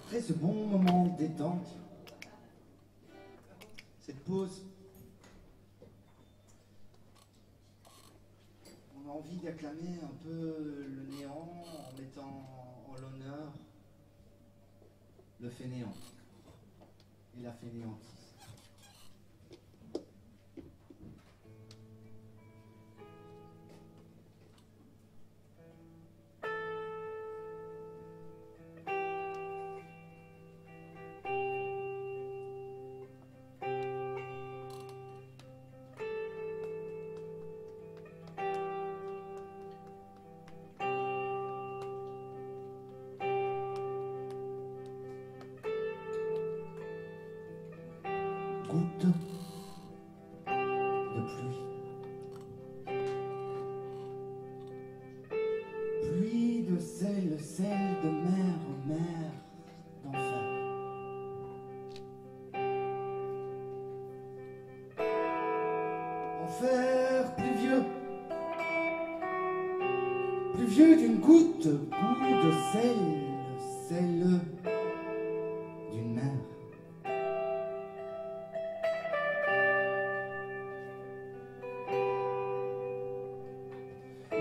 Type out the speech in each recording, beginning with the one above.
Après ce bon moment de détente, cette pause, on a envie d'acclamer un peu le néant en mettant en l'honneur le fainéant et la fainéantise. Goutte de pluie. Pluie de sel, sel de mer en mer d'enfer. Enfer plus vieux d'une goutte, goût de sel, sel d'une mer.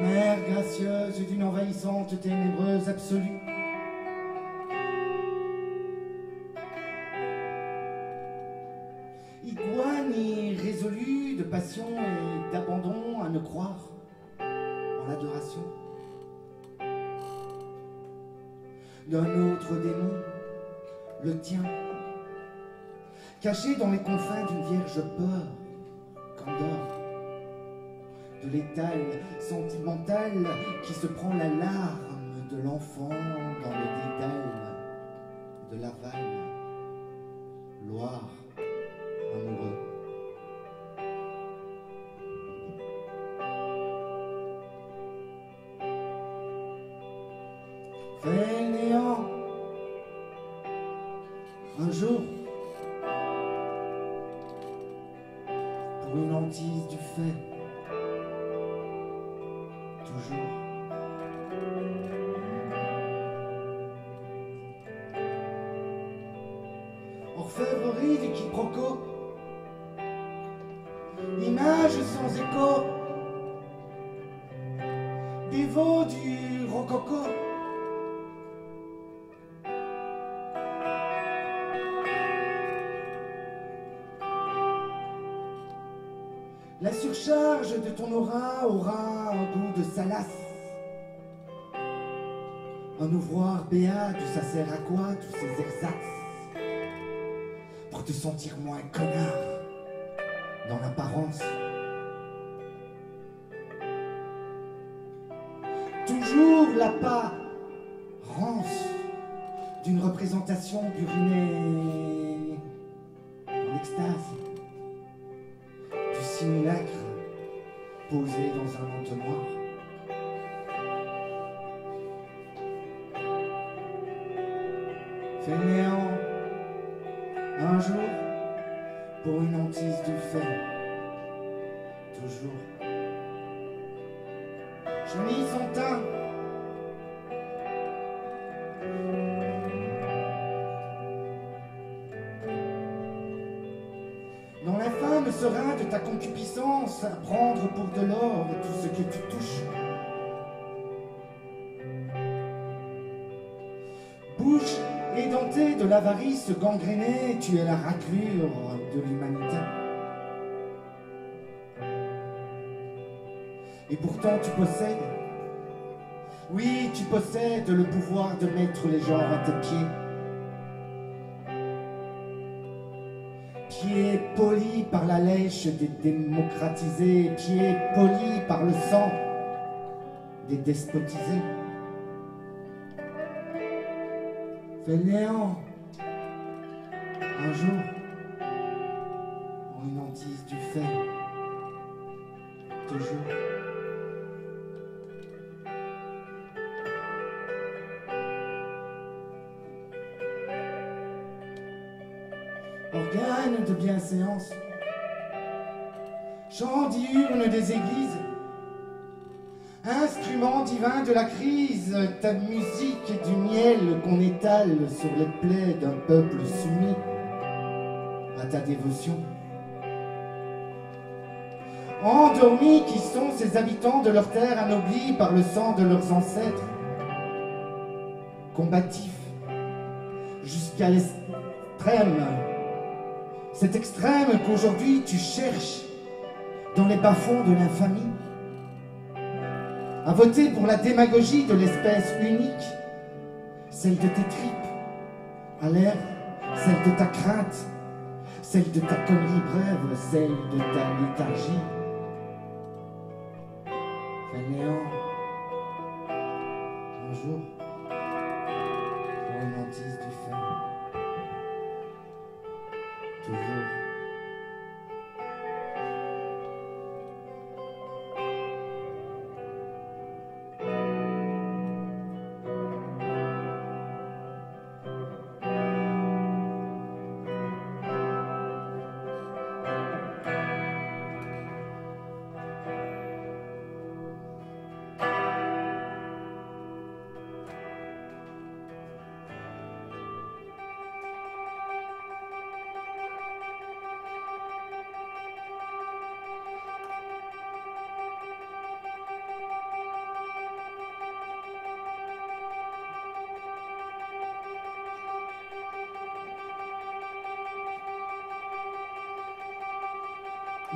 Mer gracieuse d'une envahissante ténébreuse absolue. Iguane irrésolue de passion et d'abandon à ne croire en l'adoration d'un autre démon, le tien, caché dans les confins d'une vierge peur, candeur, de l'étal sentimental qui se prend la larme de l'enfant dans le dédale de l'aval, Loire amoureux. Fainéant, un jour, pour une hantise du fait, toujours. Orfèvrerie du quiproquo, image sans écho, dévot du rococo. La surcharge de ton aura aura un goût de salace. Un ouvroir béat d'où ça sert à quoi tous ces ersatz? Pour te sentir moins connard dans l'apparence. Toujours l'apparence d'une représentation burinée en extase. Simulacre posé dans un entonnoir. Fainéant, un jour, pour une hantise du fait, toujours. Chenille son teint, dans l'infâme serein de ta concupiscence, à prendre pour de l'or tout ce que tu touches. Bouche édentée de l'avarice gangrénée, tu es la raclure de l'humanité. Et pourtant tu possèdes, oui, tu possèdes le pouvoir de mettre les gens à tes pieds. Pieds polis par la lèche des démocratisés, pieds polis par le sang des despotisés. Fainéant, un jour, pour une hantise du fait, toujours. Organe de bienséance, chant diurne des églises, instrument divin de la crise, ta musique est du miel qu'on étale sur les plaies d'un peuple soumis à ta dévotion. Endormis qui sont ces habitants de leur terre anoblis par le sang de leurs ancêtres, combatifs jusqu'à l'extrême, cet extrême qu'aujourd'hui tu cherches dans les bas-fonds de l'infamie, à voter pour la démagogie de l'espèce unique, celle de tes tripes, à l'air, celle de ta crainte, celle de ta connerie brève, celle de ta léthargie. Fainéant, un jour, pour une hantise du fer, toujours.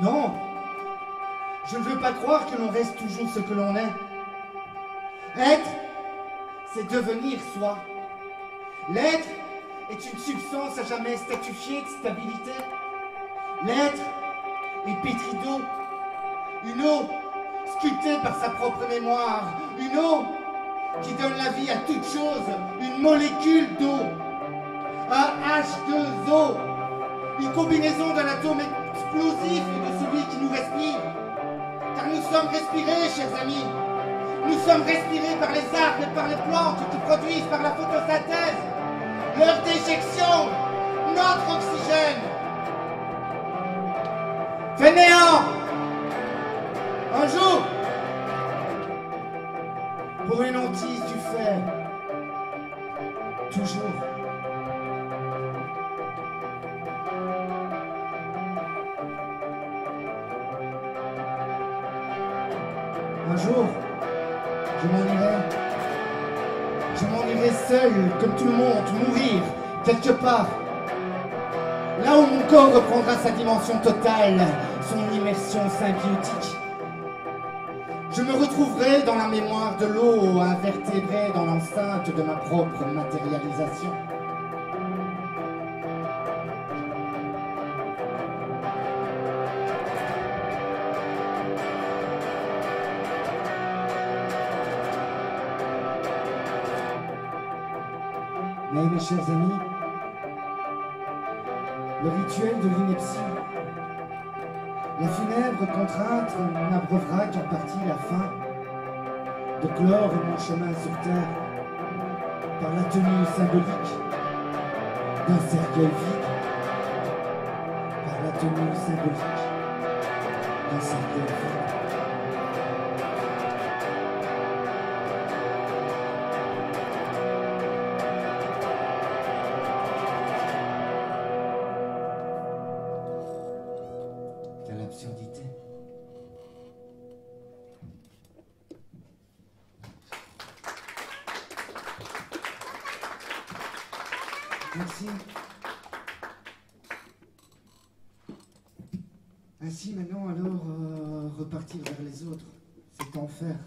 Non, je ne veux pas croire que l'on reste toujours ce que l'on est. Être, c'est devenir soi. L'être est une substance à jamais statufiée de stabilité. L'être est pétri d'eau. Une eau sculptée par sa propre mémoire. Une eau qui donne la vie à toute chose. Une molécule d'eau. Un H2O. Une combinaison d'un atome explosif de celui qui nous respire. Car nous sommes respirés, chers amis. Nous sommes respirés par les arbres et par les plantes qui produisent par la photosynthèse leur déjection, notre oxygène. Fainéant, un jour, pour une hantise du fer, toujours. Un jour, je m'en irai seul, comme tout le monde, mourir, quelque part. Là où mon corps reprendra sa dimension totale, son immersion symbiotique. Je me retrouverai dans la mémoire de l'eau, invertébré dans l'enceinte de ma propre matérialisation. Mais mes chers amis, le rituel de l'ineptie, la funèbre contrainte n'abreuvera qu'en partie la fin de clore mon chemin sur terre par la tenue symbolique d'un cercueil vide, par la tenue symbolique d'un cercueil vide. L'absurdité. Merci. Ainsi maintenant alors repartir vers les autres, c'est en faire.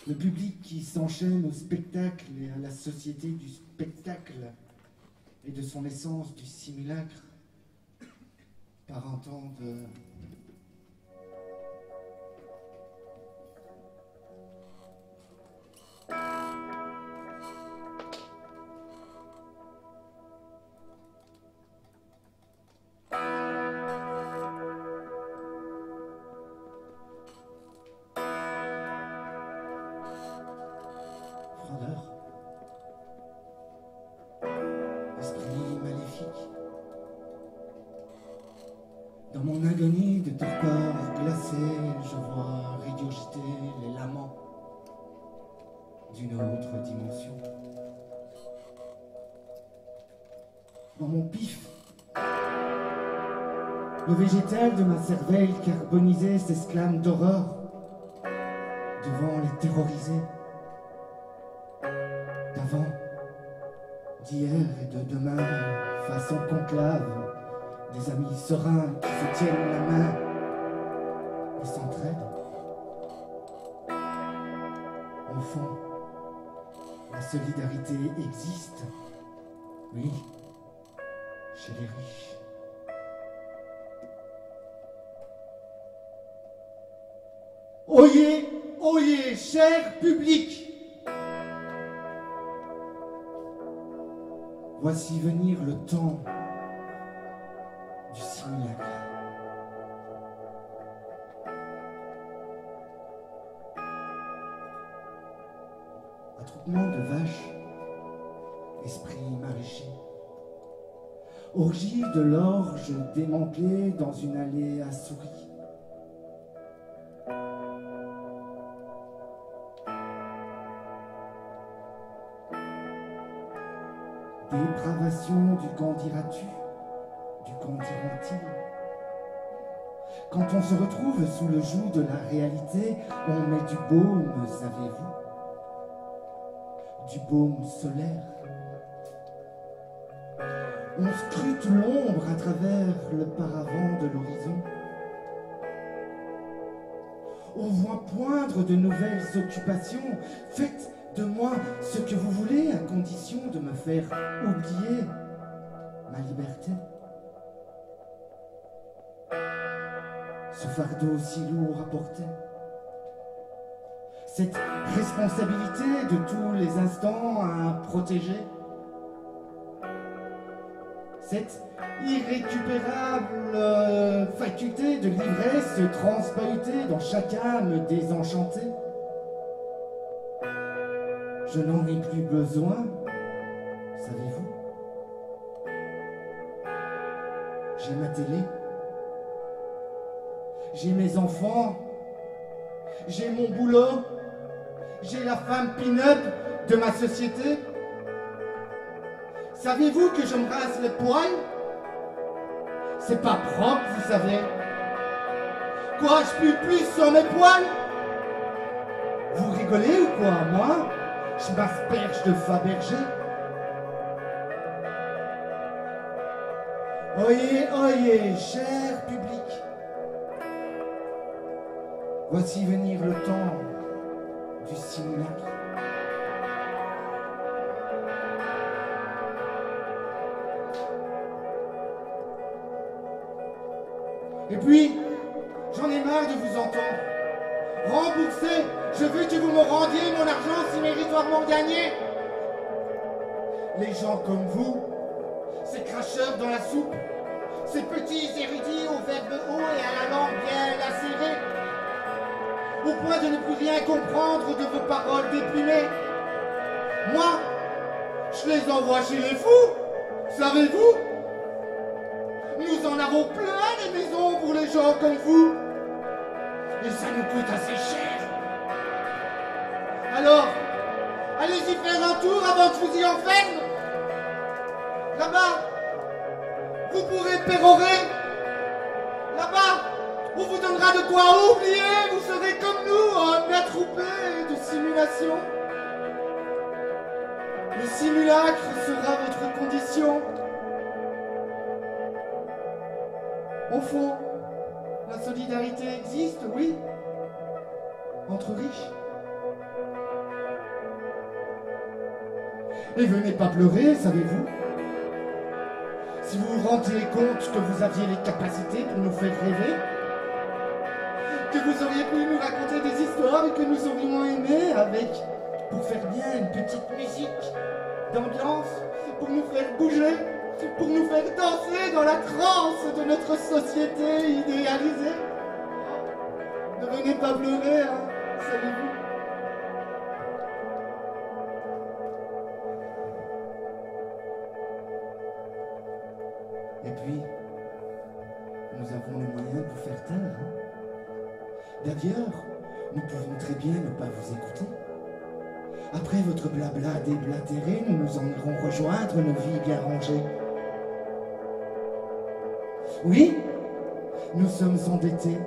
Le public qui s'enchaîne au spectacle et à la société du spectacle et de son essence du simulacre. Par un temps de... Frondeur. Esprit maléfique. Dans mon agonie de torpeur glacée, je vois régurgiter les laments d'une autre dimension. Dans mon pif, le végétal de ma cervelle carbonisée s'exclame d'horreur devant les terrorisés d'avant, d'hier et de demain, façon conclave, des amis sereins qui se tiennent la main et s'entraident. Au fond, la solidarité existe, oui, chez les riches. Oyez, oyez, cher public! Voici venir le temps du simulacre. Attroupement de vaches, esprit maraîcher. Orgie de l'orge démantelée dans une allée à souris. Dépravation du qu'en diras-tu, du qu'en diront-ils. Quand on se retrouve sous le joug de la réalité, on met du baume, savez-vous, du baume solaire. On scrute l'ombre à travers le paravent de l'horizon. On voit poindre de nouvelles occupations. Faites de moi ce que vous voulez, à condition de me faire oublier ma liberté. Ce fardeau si lourd à porter, cette responsabilité de tous les instants à protéger, cette irrécupérable faculté de l'ivresse transpahutée dans chaque âme désenchantée. Je n'en ai plus besoin, savez-vous. J'ai ma télé, j'ai mes enfants, j'ai mon boulot, j'ai la femme pin-up de ma société. Savez-vous que je me rase les poils? C'est pas propre, vous savez. Quoi, je pue plus sur mes poils? Vous rigolez ou quoi? Moi, je m'asperge de Fabergé. Oyez, oyez, cher public. Voici venir le temps du simulacre. Et puis, j'en ai marre de vous entendre. Remboursez, je veux que vous me rendiez mon argent si méritoirement gagné. Les gens comme vous, ces cracheurs dans la soupe, ces petits érudits au verbe haut et à la langue bien lacérée, au point de ne plus rien comprendre de vos paroles déprimées. Moi, je les envoie chez les fous, savez-vous? Nous en avons plein les maisons pour les gens comme vous. Et ça nous coûte assez cher. Alors, allez-y faire un tour avant que je vous y enferme. Là-bas, vous pourrez pérorer. Là-bas, on vous donnera de quoi oublier. Vous serez comme nous, un attroupé de simulation. Le simulacre sera votre condition. Au fond, la solidarité existe, oui, entre riches. Et venez pas pleurer, savez-vous. Si vous vous rendiez compte que vous aviez les capacités pour nous faire rêver, que vous auriez pu nous raconter des histoires et que nous aurions aimé avec, pour faire bien une petite musique d'ambiance, pour nous faire bouger, pour nous faire danser dans la transe de notre société idéalisée. Ne venez pas pleurer, hein, savez-vous. Et puis, nous avons les moyens de vous faire taire. Hein. D'ailleurs, nous pouvons très bien ne pas vous écouter. Après votre blabla déblatéré, nous nous en irons rejoindre nos vies bien rangées. Oui, nous sommes endettés.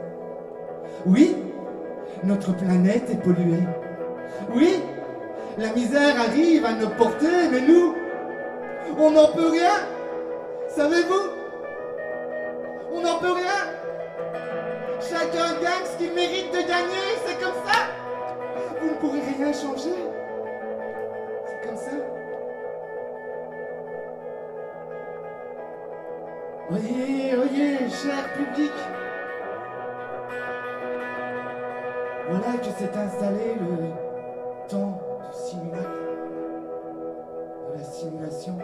Oui, notre planète est polluée. Oui, la misère arrive à nos portées, mais nous, on n'en peut rien. Savez-vous? On n'en peut rien. Chacun gagne ce qu'il mérite de gagner, c'est comme ça. Vous ne pourrez rien changer. C'est comme ça. Oyez, cher public. Voilà que s'est installé le temps du simulacre, de la simulation.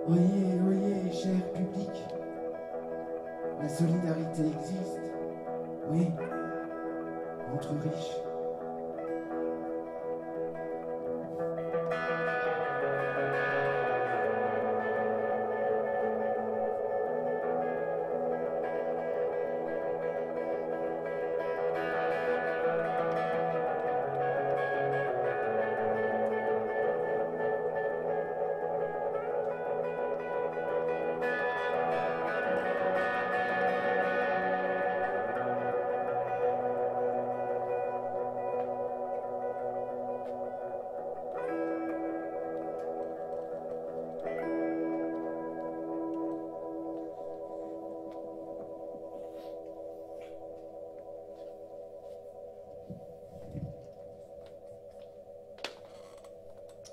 Oyez, cher public. La solidarité existe, oui, entre riches.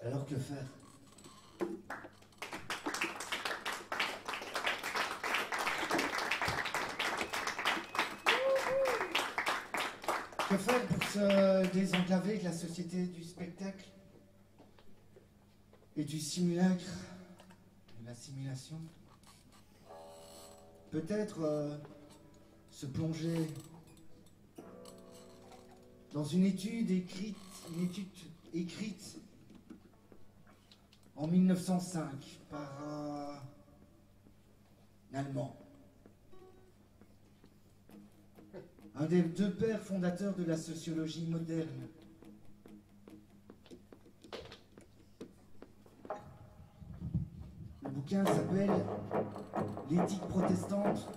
Alors que faire? Que faire pour se désenclaver de la société du spectacle et du simulacre, de la simulation? Peut-être se plonger dans une étude écrite en 1905 par un Allemand. Un des deux pères fondateurs de la sociologie moderne. Le bouquin s'appelle L'éthique protestante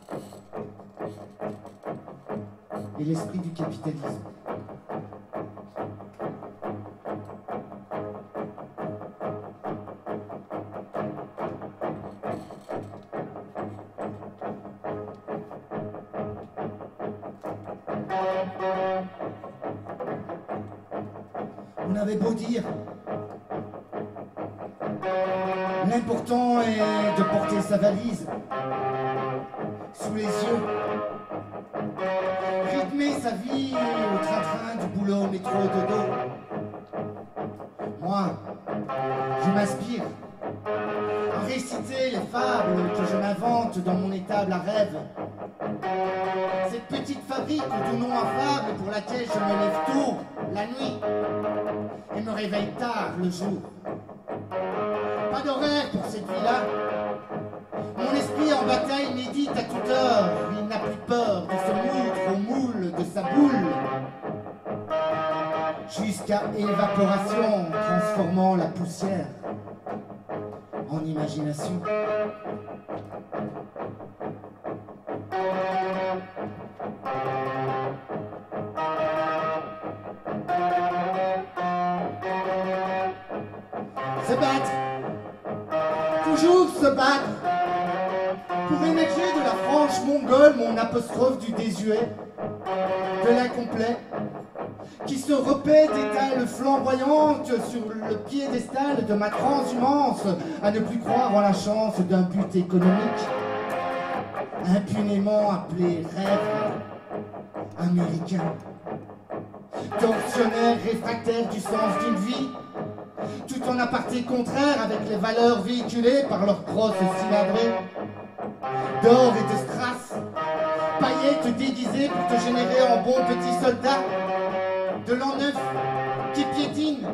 et l'esprit du capitalisme. On avait beau dire, l'important est de porter sa valise sous les yeux, rythmer sa vie au train-train du boulot, métro, dodo. Moi, je m'inspire à réciter les fables que je m'invente dans mon étable à rêve. Cette petite fabrique au doux nom infâme pour laquelle je me lève tôt la nuit et me réveille tard le jour. Pas d'horaire pour cette vie-là. Mon esprit en bataille médite à toute heure. Il n'a plus peur de se moudre au moule de sa boule. Jusqu'à évaporation, transformant la poussière en imagination. Se battre, toujours se battre, pour émerger de la frange mongole, mon apostrophe du désuet, de l'incomplet, qui se repaît d'étale flamboyante sur le piédestal de ma transhumance, à ne plus croire en la chance d'un but économique, impunément appelé rêve américain, tortionnaire réfractaire du sens d'une vie, tout en aparté contraire avec les valeurs véhiculées par leurs grosses cylindrées, d'or et de strass, paillettes déguisées pour te générer en bon petit soldat, de l'an neuf qui piétine,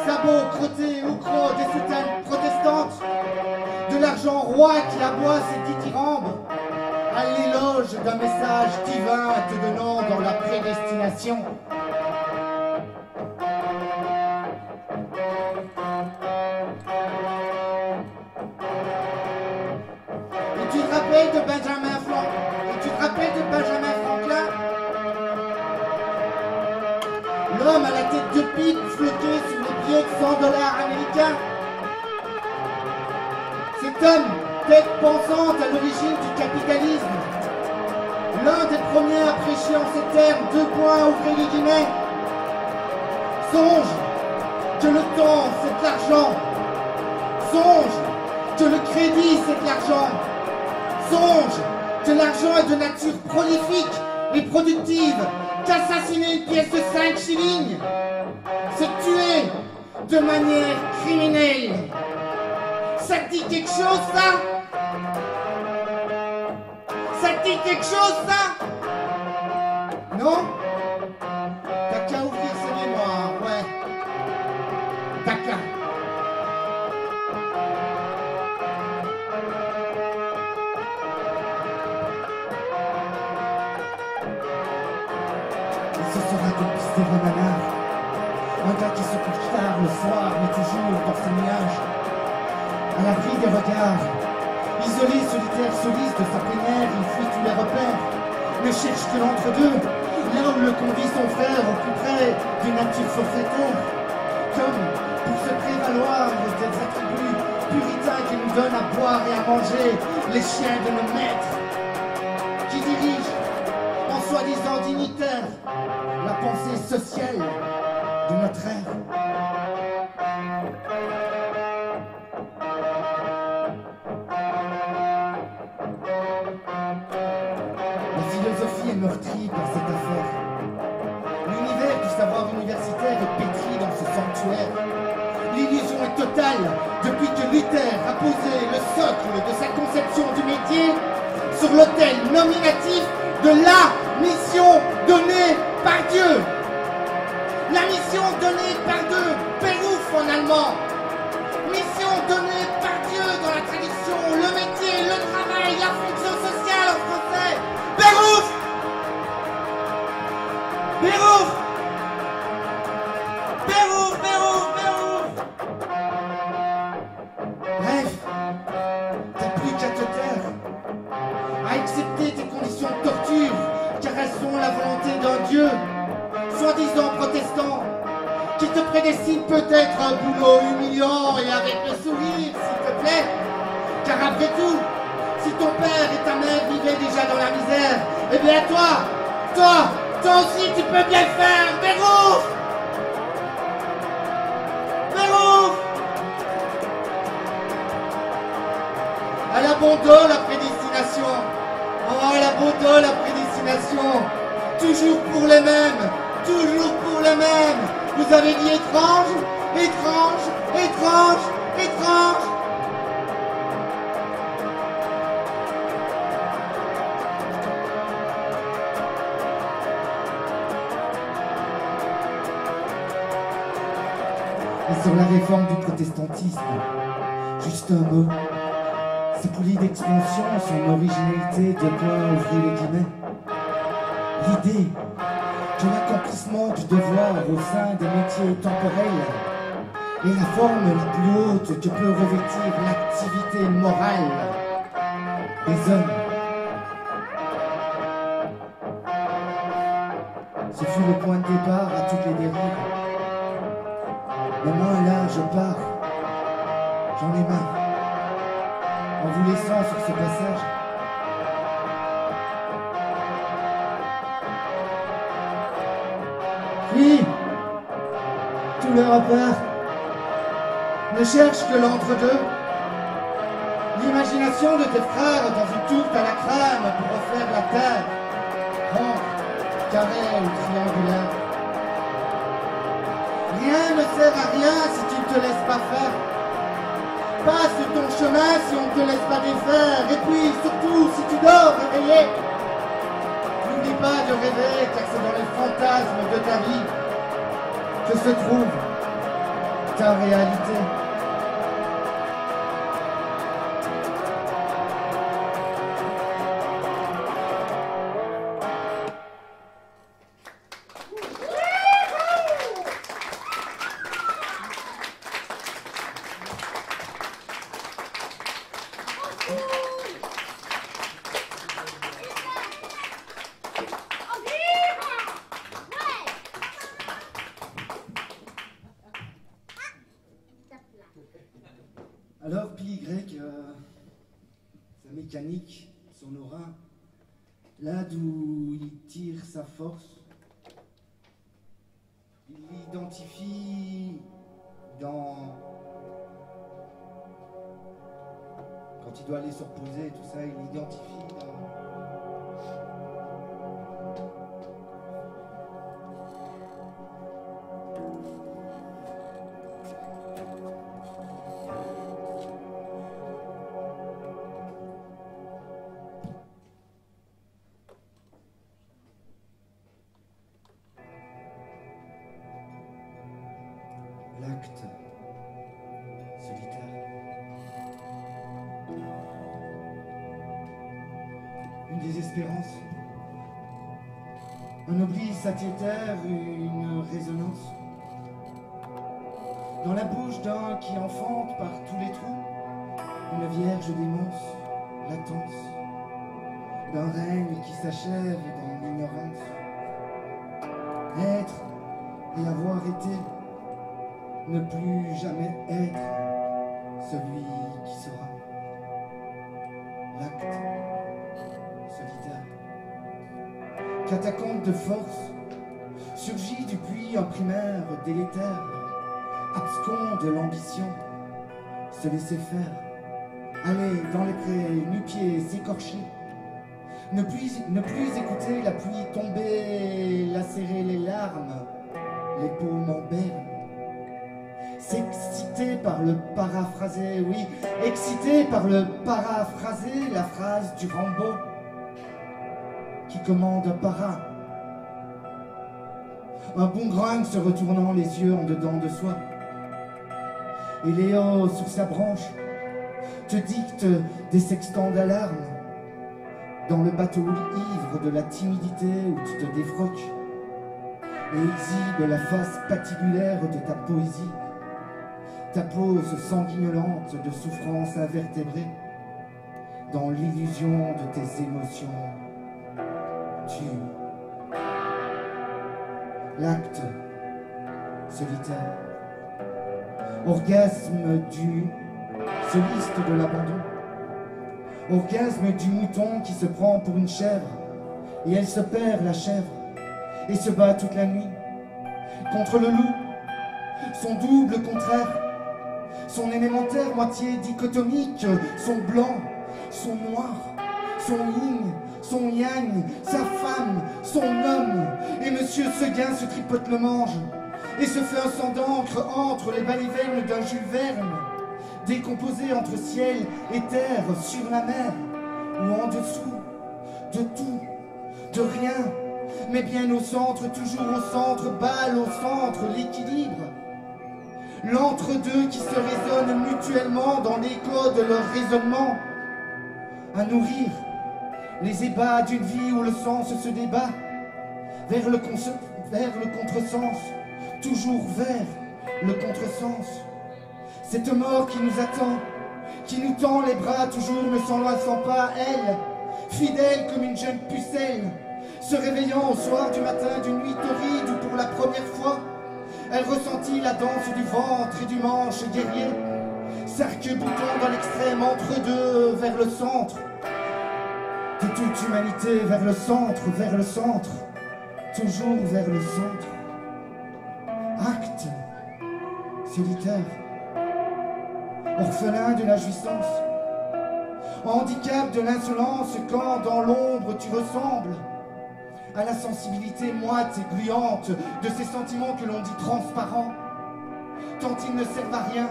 sabots crottés ou crocs des soutanes protestantes, de l'argent roi qui aboie ses dithyrambes, à l'éloge d'un message divin te donnant dans la prédestination. rappelles de Benjamin Franklin? Et tu te rappelles de Benjamin Franklin? L'homme à la tête de pique floqué sur les billets de 100 $ américains. Cet homme, tête pensante à l'origine du capitalisme. L'un des premiers à prêcher en ces termes, 2 points, ouvrez les guillemets. Songe que le temps, c'est de l'argent. Songe que le crédit, c'est de l'argent. Songe que l'argent est de nature prolifique et productive, qu'assassiner une pièce de 5 shillings, c'est tuer de manière criminelle. Ça te dit quelque chose, ça? Ça te dit quelque chose, ça? Non? T'as qu'à ouvrir ses mémoires, ouais. T'as qu'à. Et ce sera comme Pistéron Manard, un gars qui se couche tard le soir, mais toujours dans ses nuages, à l'abri des regards. Isolé, solitaire, soliste de sa plénière, il fuit tous les repères, ne cherche que l'entre-deux, là où le conduit son frère, au plus près d'une nature forfaitaire, comme pour se prévaloir des attributs puritains qui nous donnent à boire et à manger, les chiens de nos maîtres, qui dirigent, en soi-disant dignitaires, la pensée sociale de notre ère. Meurtri par cette affaire. L'univers du savoir universitaire est pétri dans ce sanctuaire. L'illusion est totale depuis que Luther a posé le socle de sa conception du métier sur l'autel nominatif de la mission donnée par Dieu. La mission donnée par Dieu, Beruf en allemand. Mission donnée par Dieu dans la tradition, le métier, le travail, la fonction sociale en français. Beruf! Beruf! Beruf, Beruf, Beruf! Bref, t'as plus qu'à te taire, à accepter tes conditions de torture, car elles sont la volonté d'un Dieu, soi-disant protestant, qui te prédestine peut-être un boulot humiliant et avec le sourire, s'il te plaît, car après tout, si ton père et ta mère vivaient déjà dans la misère, eh bien toi aussi tu peux bien le faire, Beruf! Beruf! À la bon dos, la prédestination. Oh, à la bon dos, la prédestination. Toujours pour les mêmes, toujours pour les mêmes. Vous avez dit étrange, étrange, étrange, étrange. Et sur la réforme du protestantisme, juste un mot. C'est pour l'idée d'expansion, son originalité de quoi ouvrir les guillemets. L'idée que l'accomplissement du devoir au sein des métiers temporels est la forme la plus haute que peut revêtir l'activité morale des hommes. Ce fut le point de départ à toutes les dérives. Mais moi là, je pars. J'en ai marre. En vous laissant sur ce passage. Puis, tout le repart ne cherche que l'entre-deux. L'imagination de tes frères dans une tourte à la crème pour refaire la terre. Rond, carré ou triangulaire. Rien ne sert à rien si tu ne te laisses pas faire. Passe ton chemin si on ne te laisse pas défaire. Et puis surtout si tu dors réveillé, n'oublie pas de rêver, car c'est dans les fantasmes de ta vie que se trouve ta réalité. Alors Pi Y, sa mécanique, son aura, là d'où il tire sa force, il l'identifie dans... Quand il doit aller se reposer et tout ça, il l'identifie dans... L'acte solitaire. Une désespérance, un oubli satiétaire, une résonance. Dans la bouche d'un qui enfante par tous les trous, une vierge démence, latence, d'un règne qui s'achève dans l'ignorance. Être et avoir été, ne plus jamais être celui qui sera. L'acte solitaire. Catacombe de force, surgit du puits en primaire délétère, abscon de l'ambition, se laisser faire, aller dans les prés, nu-pieds, s'écorcher, ne plus écouter la pluie tomber, lacérer les larmes, les paumes en berne. S'exciter par le paraphrasé, oui, excité par le paraphrasé, la phrase du Rambo qui commande un para. Un boomerang se retournant les yeux en dedans de soi. Et Léo, sur sa branche, te dicte des sextants d'alarme dans le bateau ivre de la timidité où tu te défroques et exhibe la face patibulaire de ta poésie. Ta pose sanguinolente de souffrance invertébrée, dans l'illusion de tes émotions, tu... L'acte solitaire, orgasme du soliste de l'abandon, orgasme du mouton qui se prend pour une chèvre, et elle se perd la chèvre, et se bat toute la nuit, contre le loup, son double contraire, son élémentaire moitié dichotomique, son blanc, son noir, son yin, son yang, sa femme, son homme, et Monsieur Seguin se tripote le mange, et se fait un sang d'encre entre les balivernes d'un Jules Verne, décomposé entre ciel et terre, sur la mer, ou en dessous, de tout, de rien, mais bien au centre, toujours au centre, balle au centre, l'équilibre. L'entre-deux qui se résonnent mutuellement dans l'écho de leur raisonnement, à nourrir les ébats d'une vie où le sens se débat vers le contresens, toujours vers le contresens. Cette mort qui nous attend, qui nous tend les bras, toujours ne s'enlaçant pas, elle, fidèle comme une jeune pucelle, se réveillant au soir du matin d'une nuit torride où pour la première fois, elle ressentit la danse du ventre et du manche guerrier, s'arc-boutant dans l'extrême entre deux, vers le centre, de toute humanité, vers le centre, toujours vers le centre. Acte solitaire, orphelin de la jouissance, handicap de l'insolence quand dans l'ombre tu ressembles à la sensibilité moite et gluante de ces sentiments que l'on dit transparents, tant ils ne servent à rien,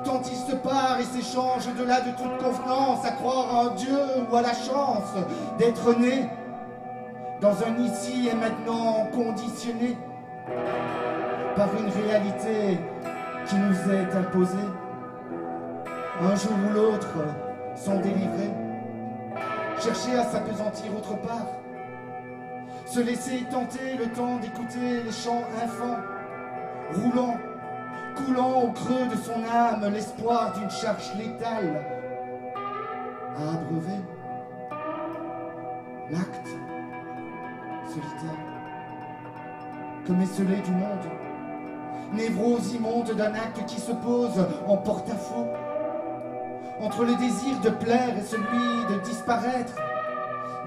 tant ils se parent et s'échangent au-delà de toute convenance, à croire à un Dieu ou à la chance d'être né dans un ici et maintenant conditionné par une réalité qui nous est imposée, un jour ou l'autre s'en délivrer, chercher à s'apesantir autre part, se laisser tenter le temps d'écouter les chants infants, roulant, coulant au creux de son âme l'espoir d'une charge létale à abreuver. L'acte solitaire, comme esselé du monde, névrose immonde d'un acte qui se pose en porte-à-faux, entre le désir de plaire et celui de disparaître,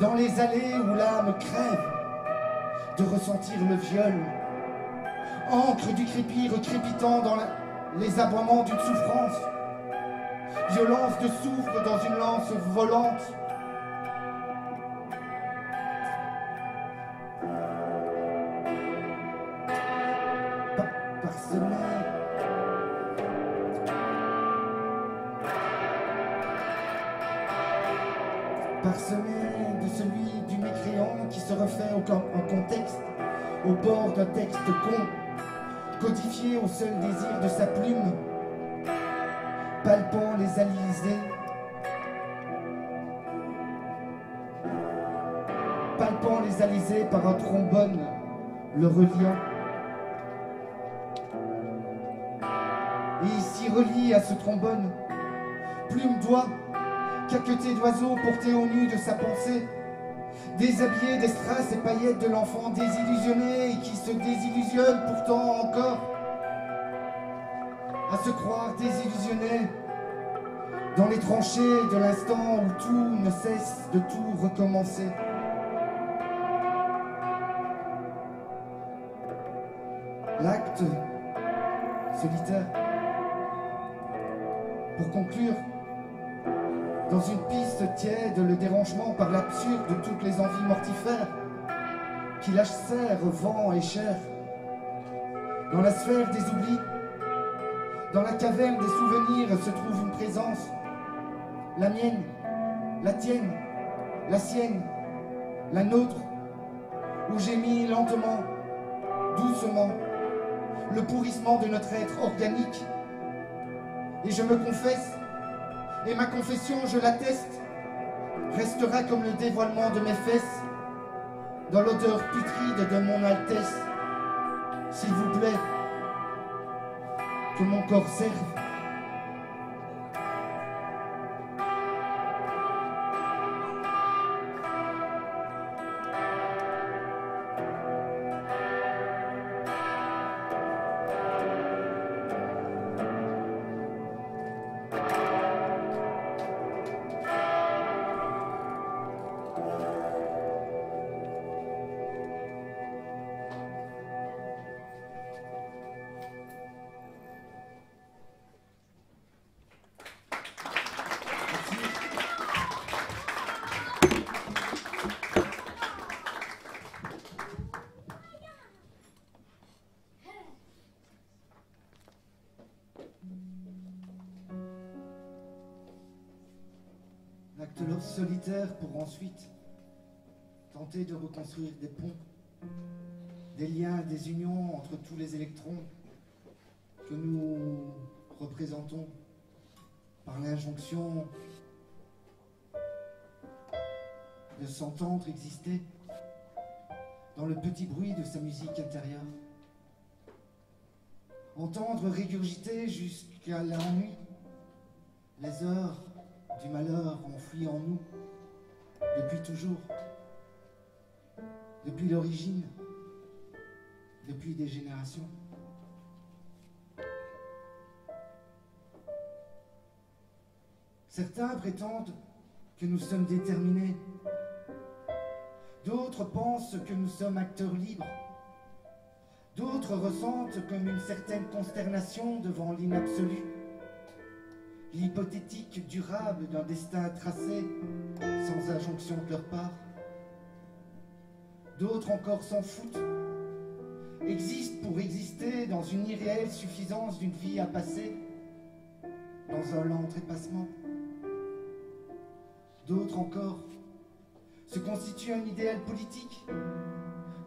dans les allées où l'âme crève, de ressentir le viol, encre du crépi recrépitant dans les aboiements d'une souffrance, violence de soufre dans une lance volante. Parsemé de celui du mécréant qui se refait en contexte, au bord d'un texte con, codifié au seul désir de sa plume, palpant les alizés, par un trombone, le reliant. Et il s'y relie à ce trombone, plume, doigt, caqueté d'oiseaux portés au nu de sa pensée, déshabillé des strass et paillettes de l'enfant désillusionné et qui se désillusionne pourtant encore, à se croire désillusionné dans les tranchées de l'instant où tout ne cesse de tout recommencer. L'acte solitaire. Pour conclure, dans une piste tiède, le dérangement par l'absurde de toutes les envies mortifères qui lâchèrent vent et chair. Dans la sphère des oublis, dans la caverne des souvenirs se trouve une présence, la mienne, la tienne, la sienne, la nôtre, où gémit lentement, doucement, le pourrissement de notre être organique. Et je me confesse, et ma confession, je l'atteste, restera comme le dévoilement de mes fesses, dans l'odeur putride de mon Altesse. S'il vous plaît, que mon corps serve. L'acte solitaire pour ensuite tenter de reconstruire des ponts, des liens, des unions entre tous les électrons que nous représentons par l'injonction de s'entendre exister dans le petit bruit de sa musique intérieure. Entendre régurgiter jusqu'à l'ennui les heures du malheur enfoui en nous depuis toujours, depuis l'origine, depuis des générations. Certains prétendent que nous sommes déterminés, d'autres pensent que nous sommes acteurs libres, d'autres ressentent comme une certaine consternation devant l'inabsolu, l'hypothétique durable d'un destin tracé sans injonction de leur part. D'autres encore s'en foutent, existent pour exister dans une irréelle suffisance d'une vie à passer, dans un lent trépassement. D'autres encore se constituent un idéal politique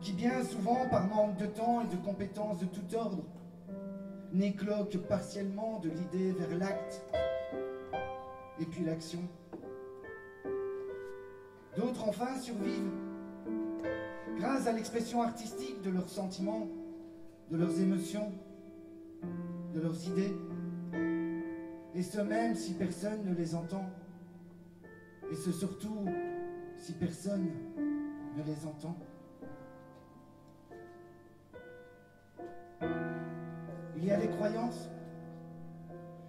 qui bien souvent, par manque de temps et de compétences de tout ordre, n'écloque partiellement de l'idée vers l'acte et puis l'action. D'autres enfin survivent grâce à l'expression artistique de leurs sentiments, de leurs émotions, de leurs idées, et ce même si personne ne les entend, et ce surtout si personne ne les entend. Il y a des croyances,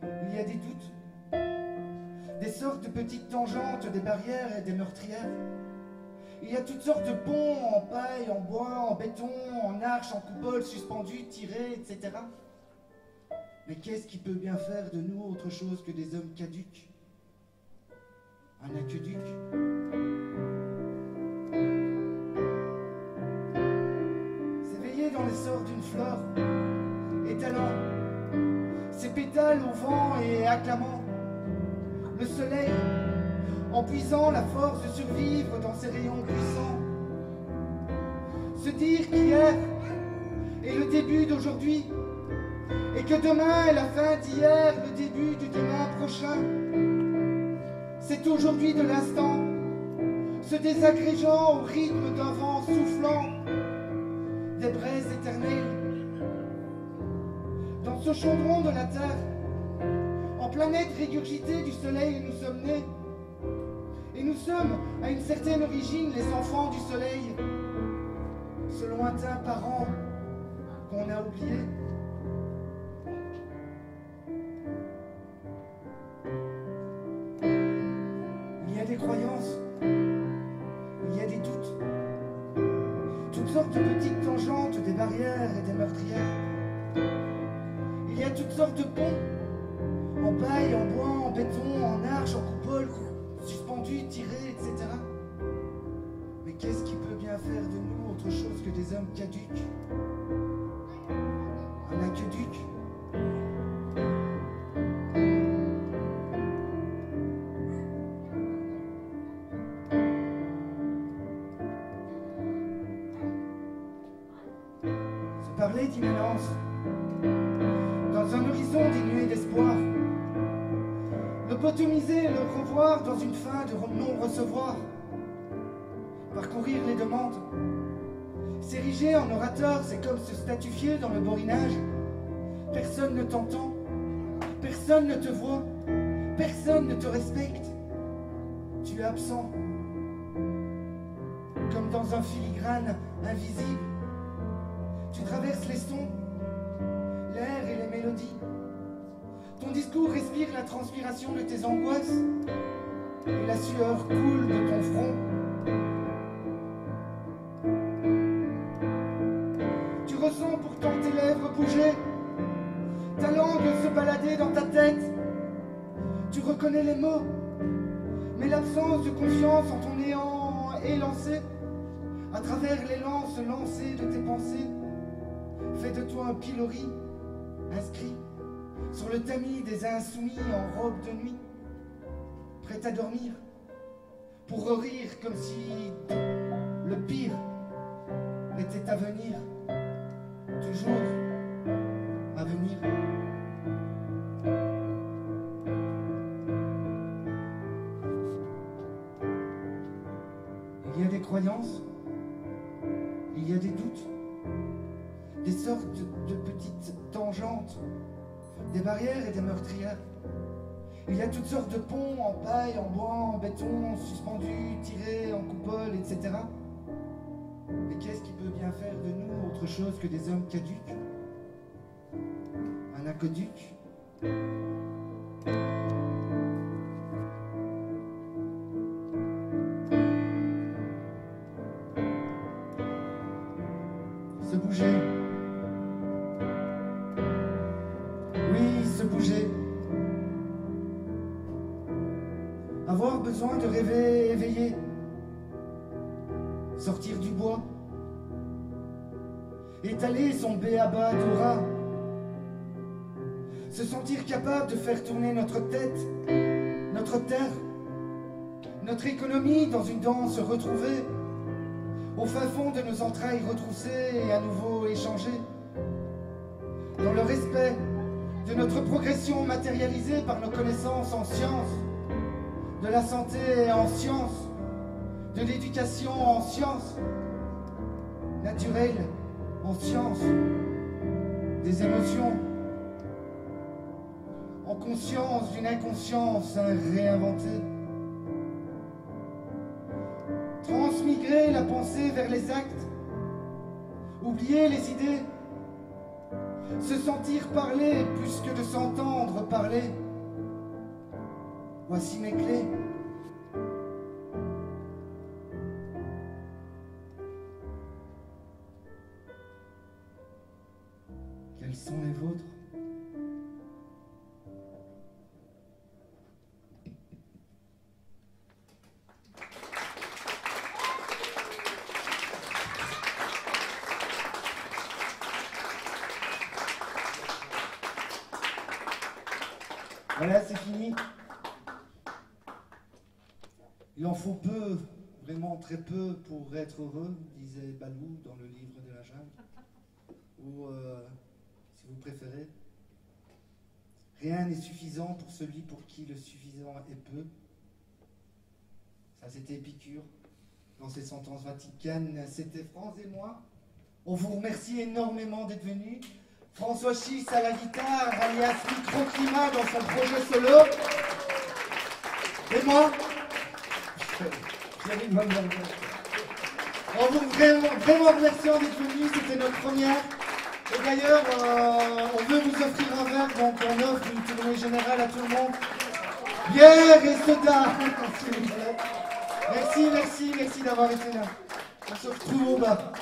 il y a des doutes, sortes de petites tangentes, des barrières et des meurtrières. Il y a toutes sortes de ponts en paille, en bois, en béton, en arches, en coupoles, suspendus, tirés, etc. Mais qu'est-ce qui peut bien faire de nous autre chose que des hommes caducs? Un aqueduc. S'éveiller dans l'essor d'une flore, étalant ses pétales au vent et acclamant le soleil, en puisant la force de survivre dans ses rayons puissants. Se dire qu'hier est le début d'aujourd'hui, et que demain est la fin d'hier, le début du demain prochain. C'est aujourd'hui de l'instant, se désagrégeant au rythme d'un vent soufflant, des braises éternelles. Dans ce chaudron de la terre, en planète régurgitée du soleil, nous sommes nés. Et nous sommes, à une certaine origine, les enfants du soleil, ce lointain parent qu'on a oublié. Il y a des croyances, il y a des doutes, toutes sortes de petites tangentes, des barrières et des meurtrières. Il y a toutes sortes de ponts, en paille, en bois, en béton, en arches, en coupoles, suspendus, tirés, etc. Mais qu'est-ce qui peut bien faire de nous autre chose que des hommes caducs? Un aqueduc. Se parler d'immanence dans un horizon dénué d'espoir, lobotomiser le revoir dans une fin de non-recevoir, parcourir les demandes, s'ériger en orateur, c'est comme se statufier dans le borinage. Personne ne t'entend, personne ne te voit, personne ne te respecte. Tu es absent, comme dans un filigrane invisible. Tu traverses les sons, l'air et les mélodies. Ton discours respire la transpiration de tes angoisses, et la sueur coule de ton front. Tu ressens pourtant tes lèvres bouger, ta langue se balader dans ta tête. Tu reconnais les mots, mais l'absence de confiance en ton néant élancé, à travers les lances lancées de tes pensées, fait de toi un pilori inscrit sur le tamis des insoumis en robe de nuit, prêt à dormir, pour rire comme si le pire était à venir, toujours à venir. Il y a des croyances, il y a des doutes, des sortes de petites tangentes, des barrières et des meurtrières. Il y a toutes sortes de ponts en paille, en bois, en béton, suspendus, tirés, en coupole, etc. Mais qu'est-ce qui peut bien faire de nous autre chose que des hommes caducs? Un aqueduc? Se bouger. Oui, se bouger. Avoir besoin de rêver éveillé. Sortir du bois. Étaler son b.a.-ba d'aura. Se sentir capable de faire tourner notre tête, notre terre, notre économie dans une danse retrouvée, au fin fond de nos entrailles retroussées et à nouveau échangées, dans le respect de notre progression matérialisée par nos connaissances en sciences, de la santé en sciences, de l'éducation en sciences, naturelle en sciences, des émotions, en conscience d'une inconscience réinventée. Transmigrer la pensée vers les actes, oublier les idées, se sentir parler plus que de s'entendre parler, Voici mes clés. Quelles sont les vôtres? Voilà, c'est fini. Il en faut peu, vraiment très peu, pour être heureux, disait Balou dans le livre de la jungle. Ou, si vous préférez, rien n'est suffisant pour celui pour qui le suffisant est peu. Ça, c'était Épicure, dans ses sentences vaticanes. C'était France et moi. On vous remercie énormément d'être venus. François Schiss à la guitare, alias Microclimat dans son projet solo. Et moi, on vous vraiment remerciant d'être venus, c'était notre première. Et d'ailleurs, on veut vous offrir un verre, donc on offre une tournée générale à tout le monde. Bière et soda. Merci d'avoir été là. On se retrouve au bas.